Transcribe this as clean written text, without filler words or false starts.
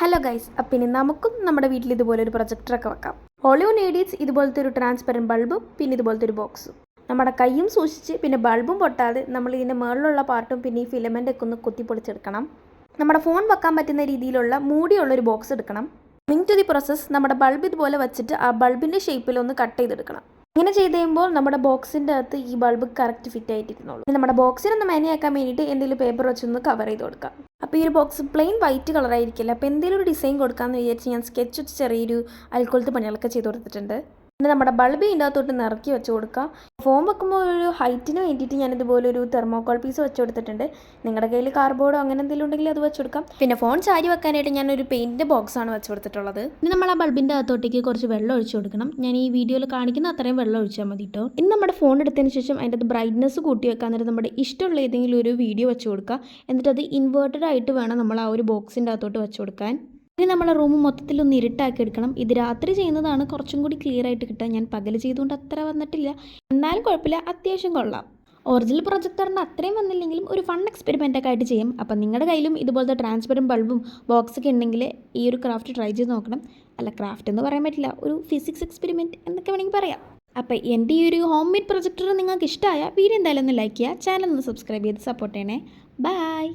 Hello guys, അപ്പം ഇനി നമുക്കും നമ്മുടെ വീട്ടിൽ ഇതുപോലെ ഒരു പ്രൊജക്ടറൊക്കെ വെക്കാം. ഓൾ യു നീഡ് ഈസ് ഇതുപോലത്തെ ഒരു ട്രാൻസ്പെറൻറ്റ് ബൾബും പിന്നെ ഇതുപോലത്തെ ഒരു ബോക്സും. നമ്മുടെ കൈയും സൂക്ഷിച്ച് പിന്നെ ബൾബും പൊട്ടാതെ നമ്മൾ ഇതിൻ്റെ മുകളിലുള്ള പാർട്ടും പിന്നെ ഈ ഫിലമെൻ്റ് ഒക്കെ ഒന്ന് കുത്തി പൊളിച്ചെടുക്കണം. നമ്മുടെ ഫോൺ വെക്കാൻ പറ്റുന്ന രീതിയിലുള്ള മൂടിയുള്ളൊരു ബോക്സ് എടുക്കണം. കമ്മിങ് ടു ദി പ്രോസസ്, നമ്മുടെ ബൾബ് ഇതുപോലെ വെച്ചിട്ട് ആ ബൾബിൻ്റെ ഷേപ്പിൽ ഒന്ന് കട്ട് ചെയ്തെടുക്കണം. ഇങ്ങനെ ചെയ്ത് കഴിയുമ്പോൾ നമ്മുടെ ബോക്സിൻ്റെ അകത്ത് ഈ ബൾബ് കറക്റ്റ് ഫിറ്റ് ആയിട്ടിരുന്നുള്ളൂ. നമ്മുടെ ബോക്സിനൊന്ന് മാനിയാക്കാൻ വേണ്ടിയിട്ട് എന്തെങ്കിലും പേപ്പർ വെച്ചൊന്ന് കവർ ചെയ്ത് കൊടുക്കാം. അപ്പോൾ ഈ ഒരു ബോക്സ് പ്ലെയിൻ വൈറ്റ് കളറായിരിക്കില്ല. അപ്പോൾ എന്തെങ്കിലും ഒരു ഡിസൈൻ കൊടുക്കാമെന്ന് വിചാരിച്ച് ഞാൻ സ്കെച്ച് വെച്ച് ചെറിയൊരു അൽക്കോലത്ത് പണികളൊക്കെ ചെയ്ത് കൊടുത്തിട്ടുണ്ട്. പിന്നെ നമ്മുടെ ബൾബ് ഇതിൻ്റെ അകത്തോട്ട് നിറക്കി വെച്ച് കൊടുക്കാം. ഫോം വെക്കുമ്പോൾ ഒരു ഹൈറ്റിന് വേണ്ടിയിട്ട് ഞാൻ ഇതുപോലെ ഒരു തെർമോക്കോൾ പീസ് വെച്ച് കൊടുത്തിട്ടുണ്ട്. നിങ്ങളുടെ കയ്യിൽ കാർഡ്ബോർഡോ അങ്ങനെ എന്തെങ്കിലും ഉണ്ടെങ്കിൽ അത് വെച്ച് കൊടുക്കാം. പിന്നെ ഫോൺ ചാരി വെക്കാനായിട്ട് ഞാനൊരു പെയിൻറ്റിൻ്റെ ബോക്സാണ് വെച്ച് കൊടുത്തിട്ടുള്ളത്. ഇനി നമ്മൾ ആ ബൾബിൻ്റെ അകത്തോട്ടേക്ക് കുറച്ച് വെള്ളം ഒഴിച്ച് കൊടുക്കണം. ഞാൻ ഈ വീഡിയോയിൽ കാണിക്കുന്ന അത്രയും വെള്ളം ഒഴിച്ചാൽ മതി കേട്ടോ. ഇനി നമ്മുടെ ഫോൺ എടുത്തതിന് ശേഷം അതിൻ്റെ അത് ബ്രൈറ്റ്നസ് കൂട്ടി വെക്കാൻ നേരം നമ്മുടെ ഇഷ്ടമുള്ള ഏതെങ്കിലും ഒരു വീഡിയോ വെച്ച് കൊടുക്കുക. എന്നിട്ട് അത് ഇൻവേർട്ടഡ് ആയിട്ട് വേണം നമ്മൾ ആ ഒരു ബോക്സിൻ്റെ അകത്തോട്ട് വെച്ച് കൊടുക്കാൻ. ഇനി നമ്മളെ റൂം മൊത്തത്തിലൊന്ന് ഇരുട്ടാക്കി എടുക്കണം. ഇത് രാത്രി ചെയ്യുന്നതാണ് കുറച്ചും കൂടി ക്ലിയർ ആയിട്ട് കിട്ടുക. ഞാൻ പകൽ ചെയ്തുകൊണ്ട് അത്ര വന്നിട്ടില്ല, എന്നാലും കുഴപ്പമില്ല, അത്യാവശ്യം കൊള്ളാം. ഒറിജിനൽ പ്രൊജക്ടറിന് അത്രയും വന്നില്ലെങ്കിലും ഒരു ഫൺ എക്സ്പെരിമെൻ്റൊക്കെ ആയിട്ട് ചെയ്യും. അപ്പം നിങ്ങളുടെ കയ്യിലും ഇതുപോലത്തെ ട്രാൻസ്പെറൻറ്റ് ബൾബും ബോക്സൊക്കെ ഉണ്ടെങ്കിൽ ഈ ഒരു ക്രാഫ്റ്റ് ട്രൈ ചെയ്ത് നോക്കണം. അല്ല, ക്രാഫ്റ്റ് എന്ന് പറയാൻ പറ്റില്ല, ഒരു ഫിസിക്സ് എക്സ്പെരിമെൻറ്റ് എന്നൊക്കെ വേണമെങ്കിൽ പറയാം. അപ്പോൾ എൻ്റെ ഈ ഒരു ഹോം മെയ്ഡ് പ്രൊജക്ടർ നിങ്ങൾക്ക് ഇഷ്ടമായ വീഡിയോ എന്തായാലും ഒന്ന് ലൈക്ക് ചെയ്യുക, ചാനൽ ഒന്ന് സബ്സ്ക്രൈബ് ചെയ്ത് സപ്പോർട്ട് ചെയ്യണേ. ബൈ.